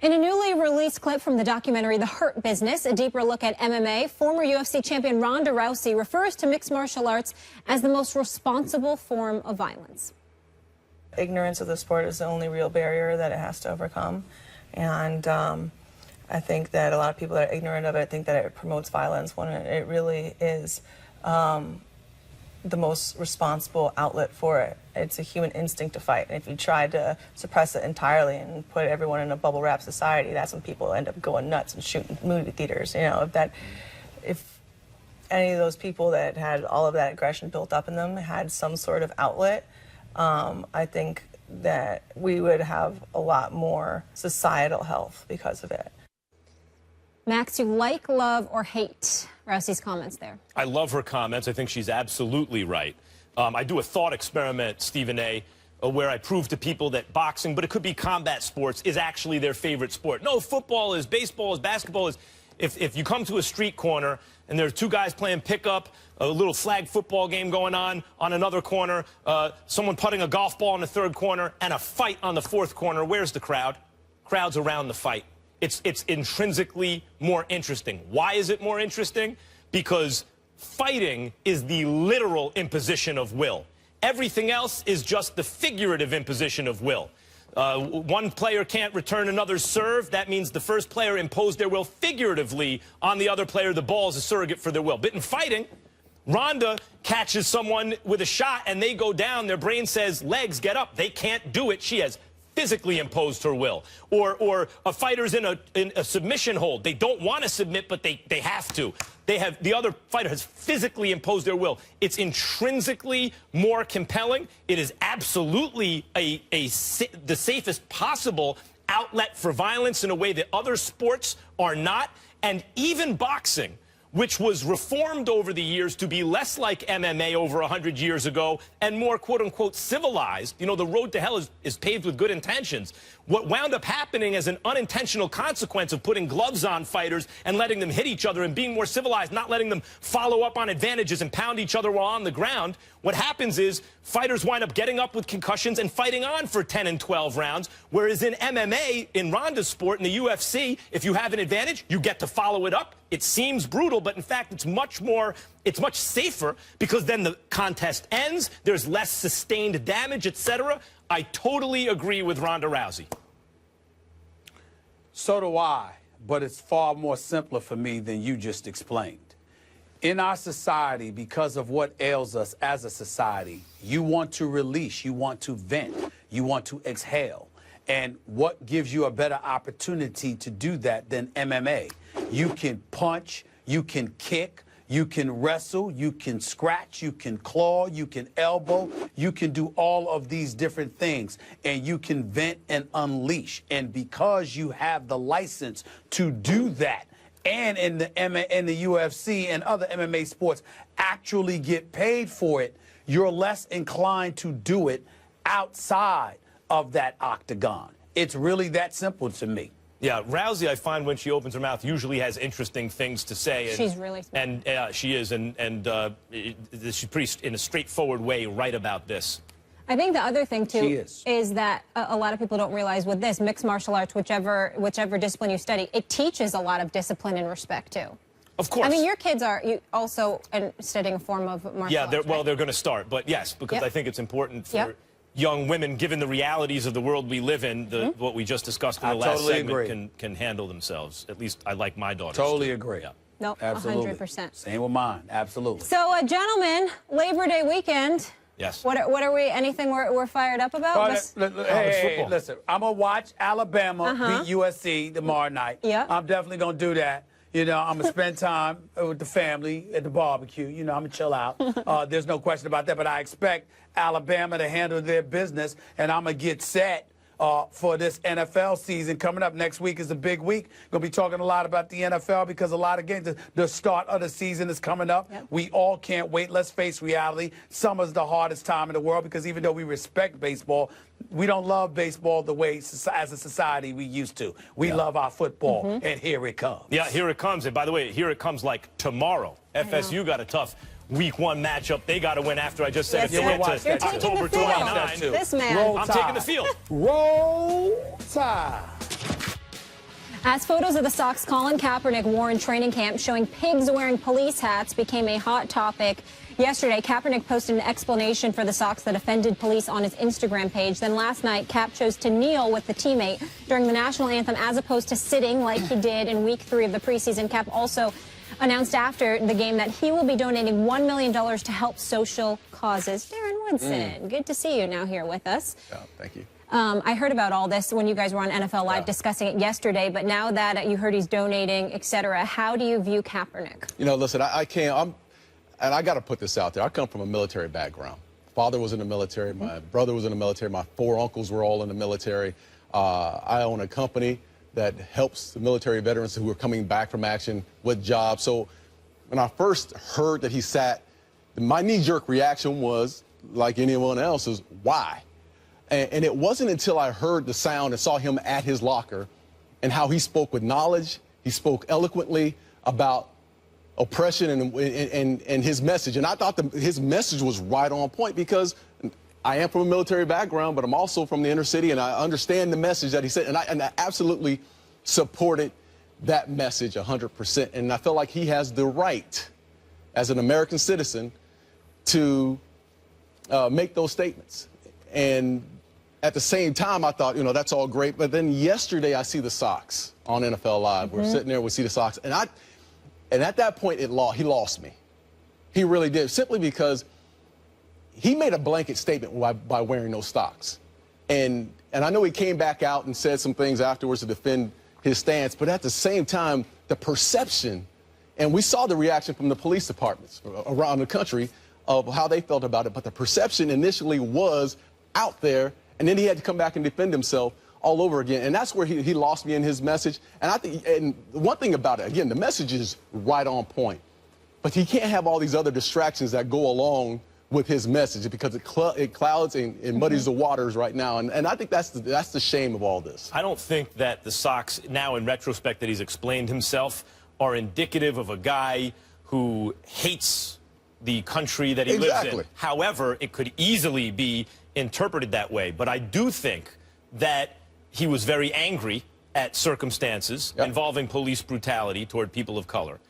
In a newly released clip from the documentary The Hurt Business, a deeper look at MMA, former UFC champion Ronda Rousey refers to mixed martial arts as the most responsible form of violence. Ignorance of the sport is the only real barrier that it has to overcome. And I think that a lot of people that are ignorant of it think that it promotes violence when it really is the most responsible outlet for it. It's a human instinct to fight. And if you try to suppress it entirely and put everyone in a bubble wrap society, that's when people end up going nuts and shooting movie theaters. You know, if any of those people that had all of that aggression built up in them had some sort of outlet, I think that we would have a lot more societal health because of it. Max, you like, love, or hate Rousey's comments there? I love her comments. I think she's absolutely right. I do a thought experiment, Stephen A., where I prove to people that boxing, but it could be combat sports, is actually their favorite sport. No, football is, baseball is, basketball is. If you come to a street corner and there are two guys playing pickup, a little flag football game going on another corner, someone putting a golf ball in the third corner, and a fight on the fourth corner, where's the crowd? Crowd's around the fight. It's intrinsically more interesting. Why is it more interesting? Because fighting is the literal imposition of will. Everything else is just the figurative imposition of will. One player can't return another's serve. That means the first player imposed their will figuratively on the other player. The ball is a surrogate for their will. But in fighting, Ronda catches someone with a shot and they go down. Their brain says, legs, get up. They can't do it. She has physically imposed her will. Or a fighter's in a submission hold. They don't want to submit, but they have to. The other fighter has physically imposed their will. It's intrinsically more compelling. It is absolutely the safest possible outlet for violence in a way that other sports are not. And even boxing, which was reformed over the years to be less like MMA over 100 years ago and more, quote-unquote, civilized. You know, the road to hell is paved with good intentions. What wound up happening as an unintentional consequence of putting gloves on fighters and letting them hit each other and being more civilized, not letting them follow up on advantages and pound each other while on the ground, what happens is fighters wind up getting up with concussions and fighting on for 10 and 12 rounds, whereas in MMA, in Ronda's sport, in the UFC, if you have an advantage, you get to follow it up. It seems brutal, but in fact, it's much safer because then the contest ends, there's less sustained damage, etc. I totally agree with Ronda Rousey. So do I, but it's far more simpler for me than you just explained. In our society, because of what ails us as a society, you want to release, you want to vent, you want to exhale. And what gives you a better opportunity to do that than MMA? You can punch, you can kick, you can wrestle, you can scratch, you can claw, you can elbow, you can do all of these different things, and you can vent and unleash. And because you have the license to do that, and in the UFC and other MMA sports actually get paid for it, you're less inclined to do it outside of that octagon. It's really that simple to me. Yeah, Rousey, I find when she opens her mouth, usually has interesting things to say. She's really smart. And she is, and she's pretty, in a straightforward way, right about this. I think the other thing, too, is that a lot of people don't realize with this, mixed martial arts, whichever discipline you study, it teaches a lot of discipline and respect, too. Of course. I mean, your kids are also studying a form of martial arts, well, they're going to start, but yes, because I think it's important for young women, given the realities of the world we live in, what we just discussed in the last segment, can handle themselves. At least I like my daughters. Totally agree. Yeah. No, absolutely. 100%. Same with mine. Absolutely. So, gentlemen, Labor Day weekend. Yes. What are we? Anything we're fired up about? Hey, listen, I'm gonna watch Alabama beat USC tomorrow night. Yeah. I'm definitely gonna do that. You know, I'm gonna spend time with the family at the barbecue. You know, I'm gonna chill out. There's no question about that. But I expect Alabama to handle their business, and I'm gonna get set for this NFL season coming up. Next week is a big week. Going to be talking a lot about the NFL because a lot of games, the start of the season is coming up. Yep. We all can't wait. Let's face reality. Summer's the hardest time in the world because even though we respect baseball, we don't love baseball the way, as a society, we used to. We love our football, and here it comes. Yeah, here it comes. And by the way, here it comes like tomorrow. FSU got a tough Week 1 matchup. They got to win after I just said yes, it. October 29. This man. I'm taking the field. Roll Tide. As photos of the socks Colin Kaepernick wore in training camp showing pigs wearing police hats became a hot topic yesterday, Kaepernick posted an explanation for the socks that offended police on his Instagram page. Then last night, Cap chose to kneel with the teammate during the national anthem as opposed to sitting like he did in week 3 of the preseason. Cap also announced after the game that he will be donating $1 million to help social causes. Darren Woodson, good to see you now here with us. Yeah, thank you. I heard about all this when you guys were on NFL Live discussing it yesterday, but now that you heard he's donating, et cetera, how do you view Kaepernick? You know, listen, and I got to put this out there. I come from a military background. Father was in the military. My brother was in the military. My 4 uncles were all in the military. I own a company that helps the military veterans who are coming back from action with jobs. So when I first heard that he sat, my knee-jerk reaction was, like anyone else's, why? And it wasn't until I heard the sound and saw him at his locker and how he spoke with knowledge, he spoke eloquently about oppression and his message. And I thought his message was right on point because I am from a military background, but I'm also from the inner city, and I understand the message that he said. And I absolutely supported that message 100%. And I feel like he has the right, as an American citizen, to make those statements. And at the same time, I thought, you know, that's all great. But then yesterday, I see the socks on NFL Live. We're sitting there, we see the socks. And at that point, he lost me. He really did, simply because he made a blanket statement by wearing those socks. And I know he came back out and said some things afterwards to defend his stance. But at the same time, the perception, and we saw the reaction from the police departments around the country of how they felt about it. But the perception initially was out there, and then he had to come back and defend himself all over again. And that's where he lost me in his message. And I think, and one thing about it, again, the message is right on point. But he can't have all these other distractions that go along with his message because it clouds and muddies the waters right now. And I think that's the shame of all this. I don't think that the socks, now in retrospect that he's explained himself, are indicative of a guy who hates the country that he lives in. However, it could easily be interpreted that way. But I do think that he was very angry at circumstances involving police brutality toward people of color.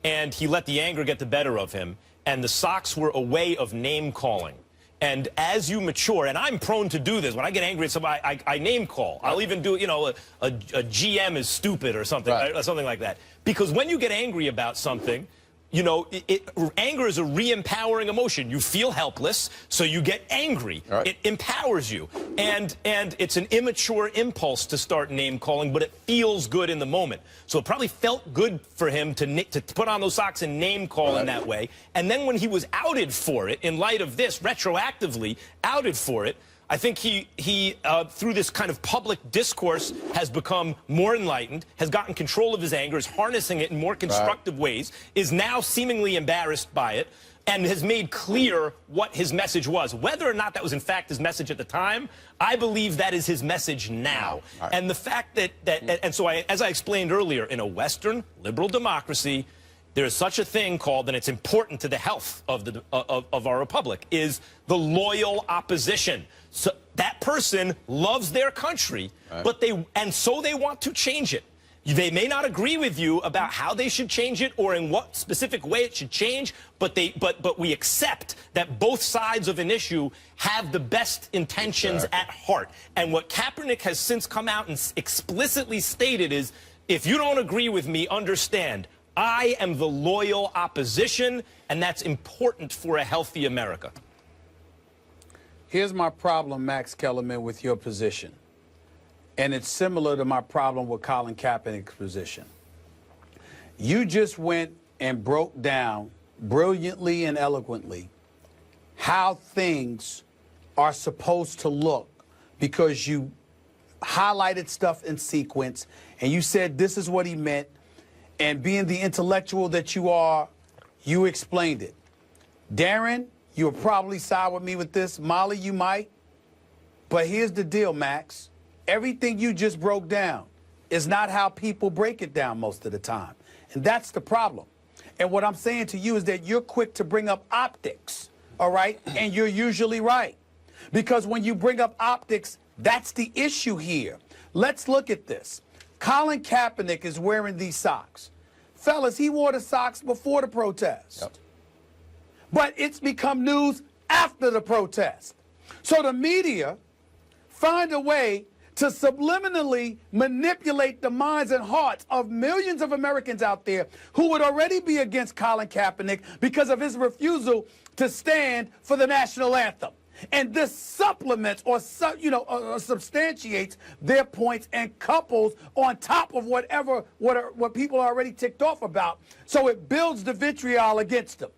And he let the anger get the better of him. And the socks were a way of name calling. And as you mature, and I'm prone to do this, when I get angry at somebody, I name call. I'll even do, you know, a GM is stupid or something, or something like that. Because when you get angry about something, you know, anger is a re-empowering emotion. You feel helpless, so you get angry. It empowers you. And it's an immature impulse to start name-calling, but it feels good in the moment. So it probably felt good for him to put on those socks and name-call in that way. And then when he was outed for it, in light of this, retroactively outed for it, I think he through this kind of public discourse, has become more enlightened, has gotten control of his anger, is harnessing it in more constructive ways, is now seemingly embarrassed by it, and has made clear what his message was. Whether or not that was in fact his message at the time, I believe that is his message now. And the fact that, and so as I explained earlier, in a Western liberal democracy, there is such a thing called, and it's important to the health of our republic, is the loyal opposition. So that person loves their country, but so they want to change it. They may not agree with you about how they should change it or in what specific way it should change, but we accept that both sides of an issue have the best intentions at heart. And what Kaepernick has since come out and explicitly stated is, if you don't agree with me, understand, I am the loyal opposition, and that's important for a healthy America. Here's my problem, Max Kellerman, with your position. And it's similar to my problem with Colin Kaepernick's position. You just went and broke down brilliantly and eloquently how things are supposed to look because you highlighted stuff in sequence and you said this is what he meant. And being the intellectual that you are, you explained it. Darren, you'll probably side with me with this. Molly, you might. But here's the deal, Max. Everything you just broke down is not how people break it down most of the time. And that's the problem. And what I'm saying to you is that you're quick to bring up optics, all right? And you're usually right. Because when you bring up optics, that's the issue here. Let's look at this. Colin Kaepernick is wearing these socks. Fellas, he wore the socks before the protest. Yep. But it's become news after the protest. So the media find a way to subliminally manipulate the minds and hearts of millions of Americans out there who would already be against Colin Kaepernick because of his refusal to stand for the national anthem. And this supplements or substantiates their points and couples on top of what people are already ticked off about. So it builds the vitriol against them.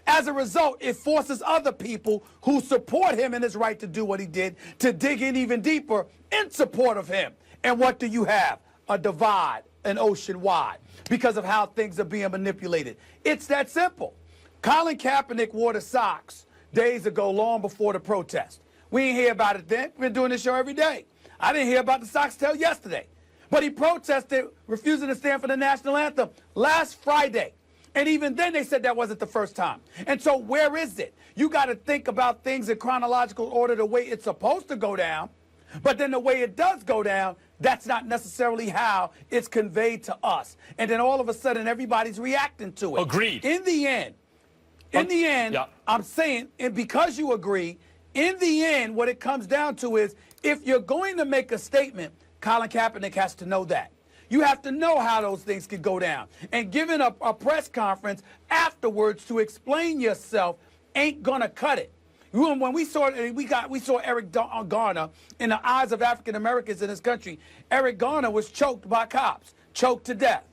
As a result, it forces other people who support him in his right to do what he did to dig in even deeper in support of him. And what do you have? A divide, an ocean wide, because of how things are being manipulated. It's that simple. Colin Kaepernick wore the socks days ago, long before the protest. We didn't hear about it then. We've been doing this show every day. I didn't hear about the socks till yesterday. But he protested, refusing to stand for the national anthem last Friday. And even then they said that wasn't the first time. And so where is it? You got to think about things in chronological order the way it's supposed to go down. But then the way it does go down, that's not necessarily how it's conveyed to us. And then all of a sudden everybody's reacting to it. Agreed. In the end, yeah. I'm saying, and because you agree, in the end, what it comes down to is if you're going to make a statement, Colin Kaepernick has to know that. You have to know how those things could go down. And giving a press conference afterwards to explain yourself ain't gonna cut it. When we saw Eric Garner in the eyes of African Americans in this country, Eric Garner was choked by cops, choked to death.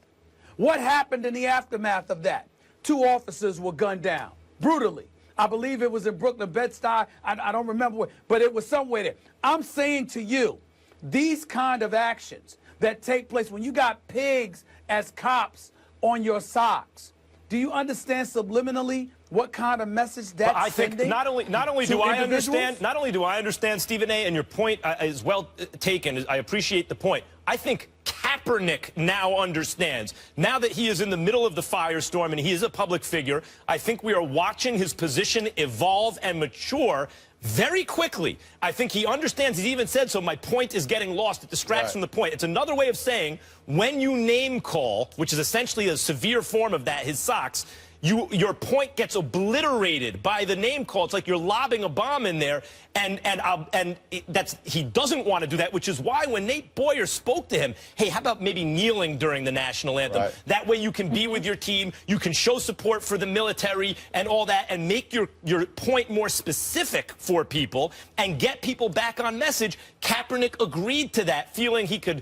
What happened in the aftermath of that? 2 officers were gunned down brutally. I believe it was in Brooklyn, Bed-Stuy. I don't remember where, but it was somewhere there. I'm saying to you, these kind of actions that take place when you got pigs as cops on your socks, do you understand subliminally what kind of message that's I think sending? not only do I understand, Stephen A., and your point is well taken. I appreciate the point. I think Kaepernick now understands. Now that he is in the middle of the firestorm and he is a public figure, I think we are watching his position evolve and mature very quickly. I think he understands. He's even said so. My point is getting lost. It distracts from the point. It's another way of saying when you name call, which is essentially a severe form of that, his socks, your point gets obliterated by the name call. It's like you're lobbing a bomb in there, and he doesn't want to do that, which is why when Nate Boyer spoke to him, hey, how about maybe kneeling during the national anthem? Right. That way you can be with your team, you can show support for the military and all that, and make your point more specific for people and get people back on message. Kaepernick agreed to that, feeling he could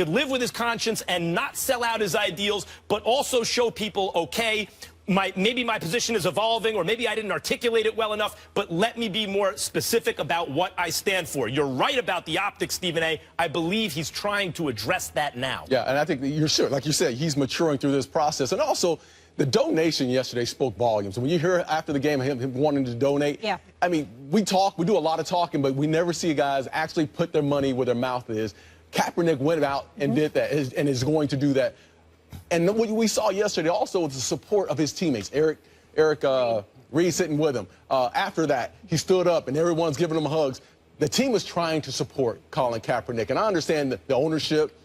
live with his conscience and not sell out his ideals, but also show people, okay, maybe my position is evolving, or maybe I didn't articulate it well enough, but let me be more specific about what I stand for. You're right about the optics, Stephen A. I believe he's trying to address that now. Yeah, and I think you're sure, like you said, he's maturing through this process. And also, the donation yesterday spoke volumes. When you hear after the game him wanting to donate, yeah. I mean, we do a lot of talking, but we never see guys actually put their money where their mouth is. Kaepernick went out and did that, and is going to do that. And what we saw yesterday also was the support of his teammates. Eric Reed sitting with him. After that, he stood up and everyone's giving him hugs. The team was trying to support Colin Kaepernick. And I understand that the ownership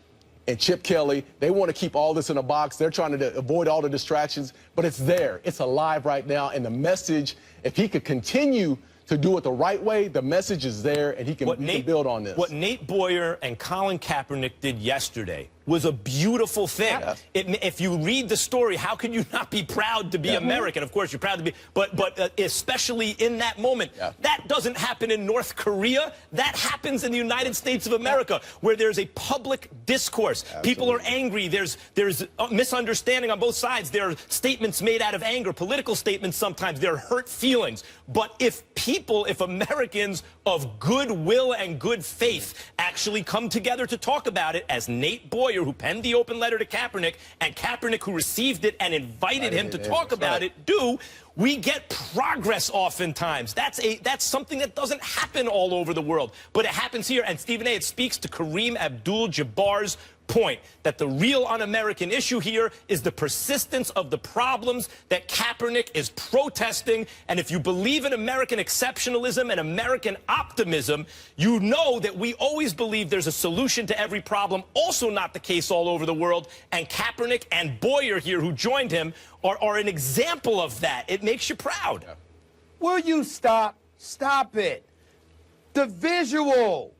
and Chip Kelly, they want to keep all this in a box. They're trying to avoid all the distractions. But it's there. It's alive right now. And the message, if he could continue to do it the right way, the message is there, and he can build on this. What Nate Boyer and Colin Kaepernick did yesterday was a beautiful thing. Yeah. If you read the story, how can you not be proud to be American? Of course, you're proud to be, but especially in that moment. Yeah. That doesn't happen in North Korea. That happens in the United States of America, where there's a public discourse. Absolutely. People are angry. There's misunderstanding on both sides. There are statements made out of anger, political statements sometimes. There are hurt feelings. But if Americans of goodwill and good faith actually come together to talk about it, as Nate Boyer, who penned the open letter to Kaepernick, and Kaepernick, who received it and invited him to talk about it, we get progress oftentimes. That's something that doesn't happen all over the world, but it happens here. And Stephen A., it speaks to Kareem Abdul-Jabbar's point that the real un-American issue here is the persistence of the problems that Kaepernick is protesting. And if you believe in American exceptionalism and American optimism, you know that we always believe there's a solution to every problem. Also not the case all over the world. And Kaepernick and Boyer here, who joined him, are an example of that. It makes you proud. Yeah. Will you stop? Stop it. The visual.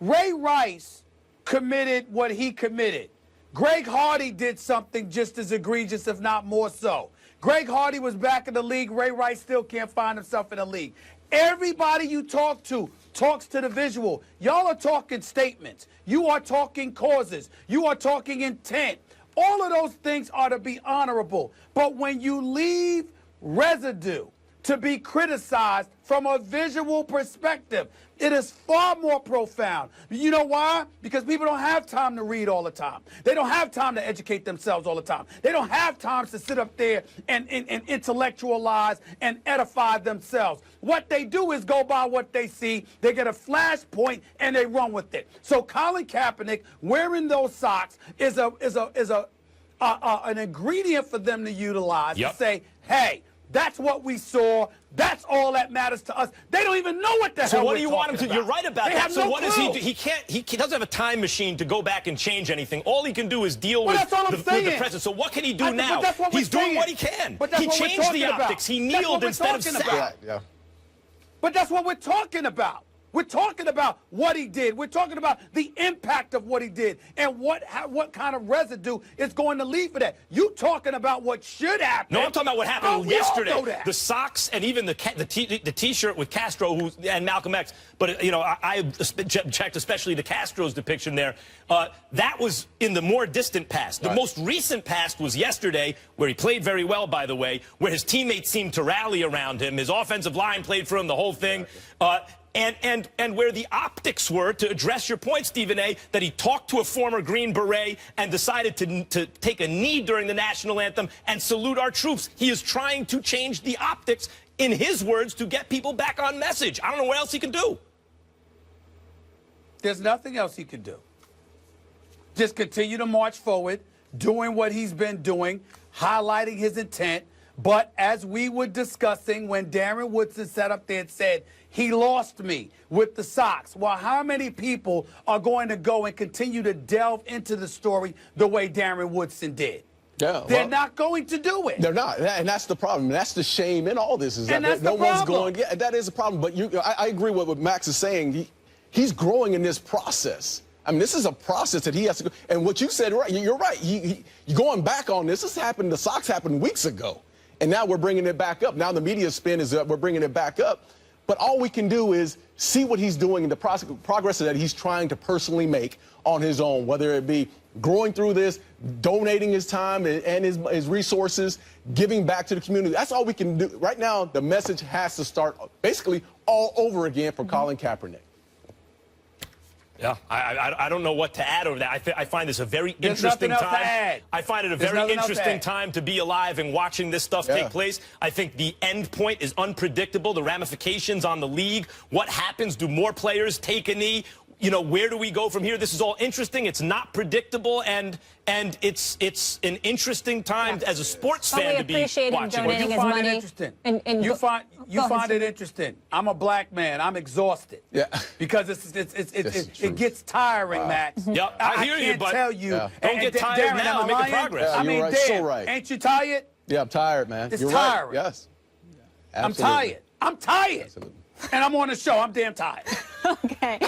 Ray Rice committed what he committed. Greg Hardy did something just as egregious, if not more so. Greg Hardy was back in the league. Ray Rice still can't find himself in the league. Everybody you talk to talks to the visual. Y'all are talking statements. You are talking causes. You are talking intent. All of those things are to be honorable. But when you leave residue to be criticized from a visual perspective, it is far more profound. You know why? Because people don't have time to read all the time. They don't have time to educate themselves all the time. They don't have time to sit up there and intellectualize and edify themselves. What they do is go by what they see. They get a flashpoint and they run with it. So Colin Kaepernick wearing those socks is an ingredient for them to utilize to say, hey, that's what we saw. That's all that matters to us. They don't even know what the hell So what we're do you want him to do? You're right about they that. Have So no what does clue. he do? He doesn't have a time machine to go back and change anything. All he can do is deal with that's all I'm the saying. present. So what can he do But now? that's what we're He's doing saying. what he can. But that's He what we're changed talking the about. optics. He That's what kneeled we're instead of talking sat. about. Yeah. But that's what we're talking about. We're talking about what he did. We're talking about the impact of what he did and what kind of residue it's going to leave for that. You talking about what should happen. No, I'm talking about what happened yesterday. We all know that. The socks and even the T-shirt with Castro and Malcolm X. But, you know, I checked especially the Castro's depiction there. That was in the more distant past. The most recent past was yesterday, where he played very well, by the way, where his teammates seemed to rally around him. His offensive line played for him, the whole thing. And where the optics were, to address your point, Stephen A., that he talked to a former Green Beret and decided to take a knee during the national anthem and salute our troops. He is trying to change the optics, in his words, to get people back on message. I don't know what else he can do. There's nothing else he can do. Just continue to march forward, doing what he's been doing, highlighting his intent. But as we were discussing when Darren Woodson sat up there and said, he lost me with the socks. Well, how many people are going to go and continue to delve into the story the way Darren Woodson did? Yeah, They're not going to do it. They're not, and that's the problem. That's the shame in all this. Is that that's no the one's problem. going. Yeah, that is a problem. But I agree with what Max is saying. He's growing in this process. I mean, this is a process that he has to go. And what you said, right? You're right. You're going back on this. This happened. The socks happened weeks ago, and now we're bringing it back up. Now the media spin is that we're bringing it back up. But all we can do is see what he's doing and the progress that he's trying to personally make on his own, whether it be growing through this, donating his time and his resources, giving back to the community. That's all we can do. Right now, the message has to start basically all over again for Colin Kaepernick. Yeah, I don't know what to add over that. I find this a very There's interesting nothing else to time. add. I find it a There's very nothing else to interesting add. time to be alive and watching this stuff take place. I think the end point is unpredictable. The ramifications on the league. What happens? Do more players take a knee? You know, where do we go from here? This is all interesting. It's not predictable, and it's an interesting time as a sports fan to be watching. donating his money. Interesting. And you find it interesting. I'm a black man. I'm exhausted. Yeah. Because it gets tiring, Max. Yeah, I hear you, can't but tell you. don't get tired Darren, now am and I make the lying? progress. Yeah, I mean, you're right. damn, So right. ain't you tired? Yeah, I'm tired, man. It's You're tiring. right. Yes. I'm Absolutely. tired. I'm tired. Absolutely. And I'm on the show. I'm damn tired. Okay.